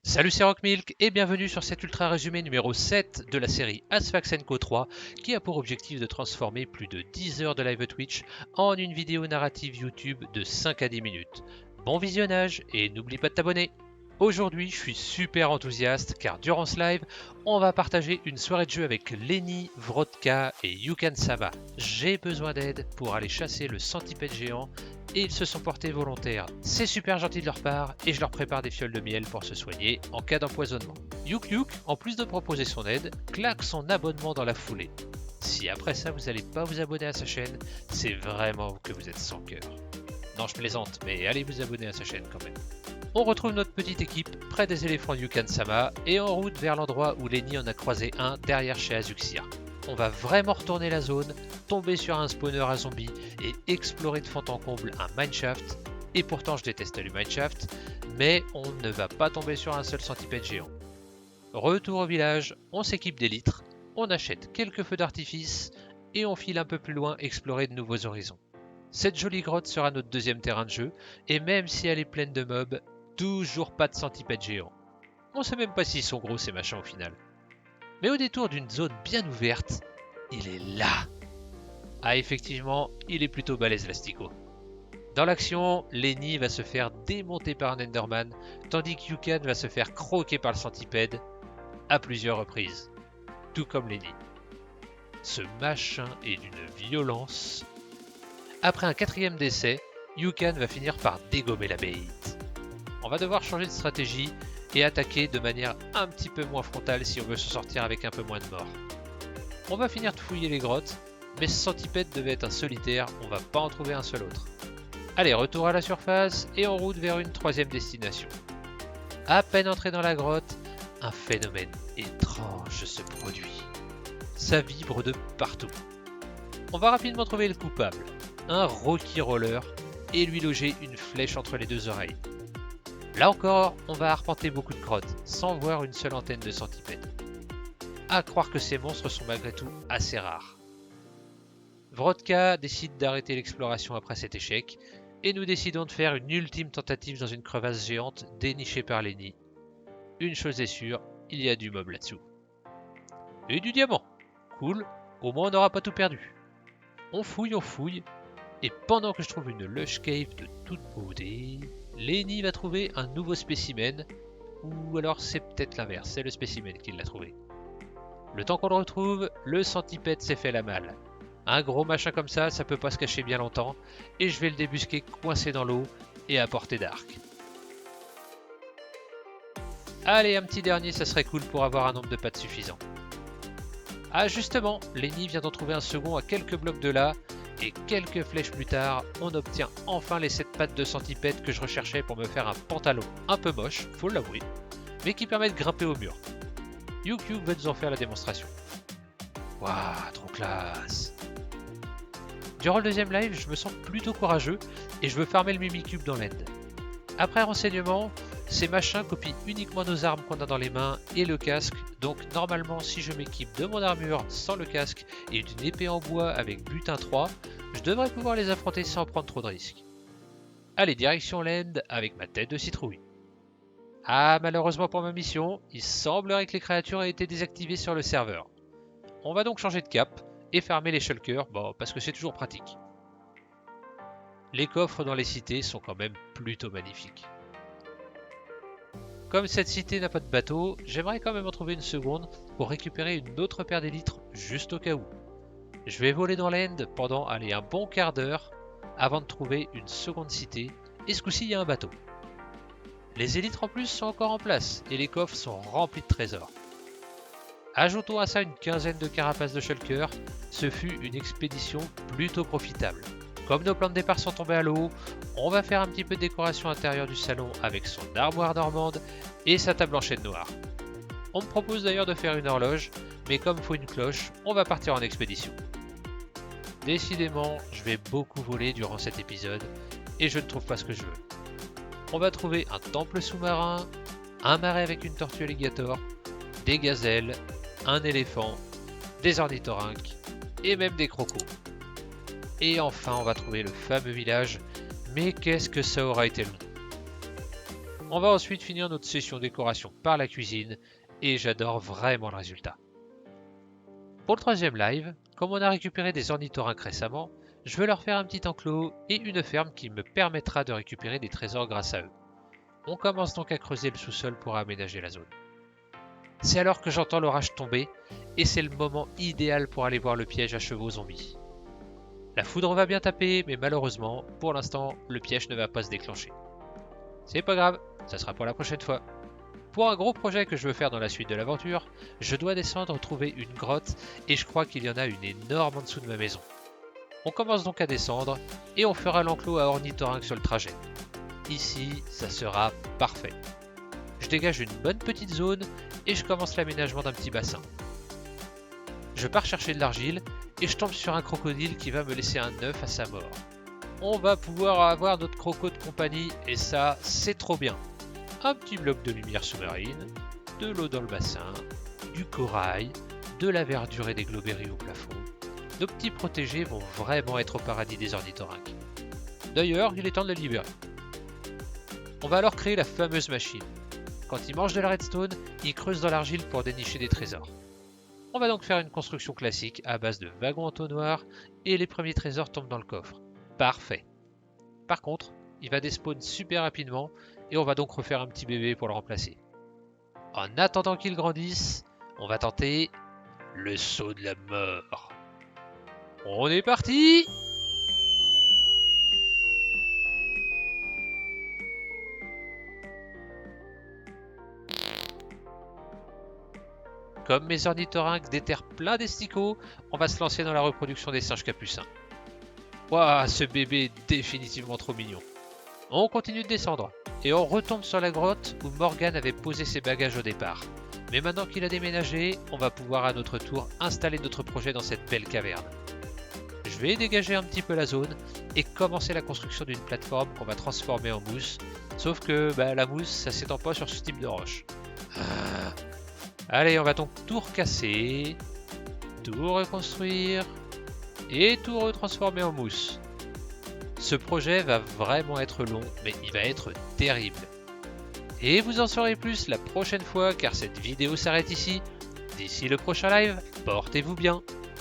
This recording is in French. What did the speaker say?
Salut, c'est Rockmilk et bienvenue sur cet ultra résumé numéro 7 de la série Asphax Co 3 qui a pour objectif de transformer plus de 10 heures de live Twitch en une vidéo narrative YouTube de 5 à 10 minutes. Bon visionnage et n'oublie pas de t'abonner. Aujourd'hui, je suis super enthousiaste car durant ce live, on va partager une soirée de jeu avec Lenny, Vrodka et Yukan Sama. J'ai besoin d'aide pour aller chasser le centipède géant et ils se sont portés volontaires. C'est super gentil de leur part et je leur prépare des fioles de miel pour se soigner en cas d'empoisonnement. Yuk, en plus de proposer son aide, claque son abonnement dans la foulée. Si après ça vous n'allez pas vous abonner à sa chaîne, c'est vraiment que vous êtes sans cœur. Non, je plaisante, mais allez vous abonner à sa chaîne quand même. On retrouve notre petite équipe près des éléphants Yukan Sama et en route vers l'endroit où Lenny en a croisé un derrière chez Azuxia. On va vraiment retourner la zone, tomber sur un spawner à zombies et explorer de fond en comble un mineshaft. Et pourtant je déteste le mineshaft, mais on ne va pas tomber sur un seul centipède géant. Retour au village, on s'équipe d'élytres, on achète quelques feux d'artifice et on file un peu plus loin explorer de nouveaux horizons. Cette jolie grotte sera notre deuxième terrain de jeu, et même si elle est pleine de mobs, toujours pas de centipèdes géants. On sait même pas s'ils sont gros ces machins au final. Mais au détour d'une zone bien ouverte, il est là. Ah effectivement, il est plutôt balèze l'astico. Dans l'action, Lenny va se faire démonter par un Enderman, tandis que Yukan va se faire croquer par le centipède à plusieurs reprises. Tout comme Lenny. Ce machin est d'une violence. Après un quatrième décès, Yukan va finir par dégommer la bête. On va devoir changer de stratégie et attaquer de manière un petit peu moins frontale si on veut se sortir avec un peu moins de morts. On va finir de fouiller les grottes, mais ce centipède devait être un solitaire, on va pas en trouver un seul autre. Allez, retour à la surface et en route vers une troisième destination. À peine entré dans la grotte, un phénomène étrange se produit. Ça vibre de partout. On va rapidement trouver le coupable, un Rocky Roller, et lui loger une flèche entre les deux oreilles. Là encore, on va arpenter beaucoup de grottes, sans voir une seule antenne de centipède. À croire que ces monstres sont malgré tout assez rares. Vrodka décide d'arrêter l'exploration après cet échec, et nous décidons de faire une ultime tentative dans une crevasse géante dénichée par Lenny. Une chose est sûre, il y a du mob là-dessous. Et du diamant. Cool, au moins on n'aura pas tout perdu. On fouille, et pendant que je trouve une lush cave de toute beauté, Lenny va trouver un nouveau spécimen, ou alors c'est peut-être l'inverse, c'est le spécimen qui l'a trouvé. Le temps qu'on le retrouve, le centipède s'est fait la malle. Un gros machin comme ça peut pas se cacher bien longtemps, et je vais le débusquer coincé dans l'eau et à portée d'arc. Allez, un petit dernier, ça serait cool pour avoir un nombre de pattes suffisant. Ah justement, Lenny vient d'en trouver un second à quelques blocs de là, et quelques flèches plus tard, on obtient enfin les 7 pattes de centipède que je recherchais pour me faire un pantalon un peu moche, faut l'avouer, mais qui permet de grimper au mur. Yuk va nous en faire la démonstration. Waouh, trop classe! Durant le deuxième live, je me sens plutôt courageux et je veux farmer le Mimikube dans l'end. Après renseignement, ces machins copient uniquement nos armes qu'on a dans les mains et le casque, donc normalement si je m'équipe de mon armure sans le casque et d'une épée en bois avec butin 3, je devrais pouvoir les affronter sans prendre trop de risques. Allez, direction l'end avec ma tête de citrouille. Ah, malheureusement pour ma mission, il semblerait que les créatures aient été désactivées sur le serveur. On va donc changer de cap et farmer les shulkers, bon, parce que c'est toujours pratique. Les coffres dans les cités sont quand même plutôt magnifiques. Comme cette cité n'a pas de bateau, j'aimerais quand même en trouver une seconde pour récupérer une autre paire d'élytres juste au cas où. Je vais voler dans l'end pendant un bon quart d'heure avant de trouver une seconde cité, et ce coup-ci il y a un bateau. Les élytres en plus sont encore en place et les coffres sont remplis de trésors. Ajoutons à ça une quinzaine de carapaces de shulkers, ce fut une expédition plutôt profitable. Comme nos plans de départ sont tombés à l'eau, on va faire un petit peu de décoration intérieure du salon avec son armoire normande et sa table en chêne noir. On me propose d'ailleurs de faire une horloge, mais comme il faut une cloche, on va partir en expédition. Décidément, je vais beaucoup voler durant cet épisode et je ne trouve pas ce que je veux. On va trouver un temple sous-marin, un marais avec une tortue alligator, des gazelles, un éléphant, des ornithorynques et même des crocos. Et enfin, on va trouver le fameux village, mais qu'est-ce que ça aura été long. On va ensuite finir notre session décoration par la cuisine et j'adore vraiment le résultat. Pour le troisième live, comme on a récupéré des ornithorynques récemment, je veux leur faire un petit enclos et une ferme qui me permettra de récupérer des trésors grâce à eux. On commence donc à creuser le sous-sol pour aménager la zone. C'est alors que j'entends l'orage tomber et c'est le moment idéal pour aller voir le piège à chevaux zombies. La foudre va bien taper, mais malheureusement, pour l'instant, le piège ne va pas se déclencher. C'est pas grave, ça sera pour la prochaine fois. Pour un gros projet que je veux faire dans la suite de l'aventure, je dois descendre trouver une grotte et je crois qu'il y en a une énorme en dessous de ma maison. On commence donc à descendre et on fera l'enclos à ornithorynque sur le trajet. Ici, ça sera parfait. Je dégage une bonne petite zone et je commence l'aménagement d'un petit bassin. Je pars chercher de l'argile et je tombe sur un crocodile qui va me laisser un œuf à sa mort. On va pouvoir avoir notre croco de compagnie et ça, c'est trop bien. Un petit bloc de lumière sous-marine, de l'eau dans le bassin, du corail, de la verdure et des globéries au plafond. Nos petits protégés vont vraiment être au paradis des ornithorynques. D'ailleurs, il est temps de les libérer. On va alors créer la fameuse machine. Quand ils mangent de la redstone, ils creusent dans l'argile pour dénicher des trésors. On va donc faire une construction classique à base de wagons entonnoirs et les premiers trésors tombent dans le coffre. Parfait. Par contre, il va despawn super rapidement et on va donc refaire un petit bébé pour le remplacer. En attendant qu'il grandisse, on va tenter le saut de la mort. On est parti! Comme mes ornithorynques déterrent plein d'esticots, on va se lancer dans la reproduction des singes capucins. Waouh, ce bébé est définitivement trop mignon. On continue de descendre, et on retombe sur la grotte où Morgan avait posé ses bagages au départ. Mais maintenant qu'il a déménagé, on va pouvoir à notre tour installer notre projet dans cette belle caverne. Je vais dégager un petit peu la zone et commencer la construction d'une plateforme qu'on va transformer en mousse. Sauf que la mousse, ça s'étend pas sur ce type de roche. Allez, on va donc tout recasser, tout reconstruire et tout retransformer en mousse. Ce projet va vraiment être long, mais il va être terrible. Et vous en saurez plus la prochaine fois car cette vidéo s'arrête ici. D'ici le prochain live, portez-vous bien.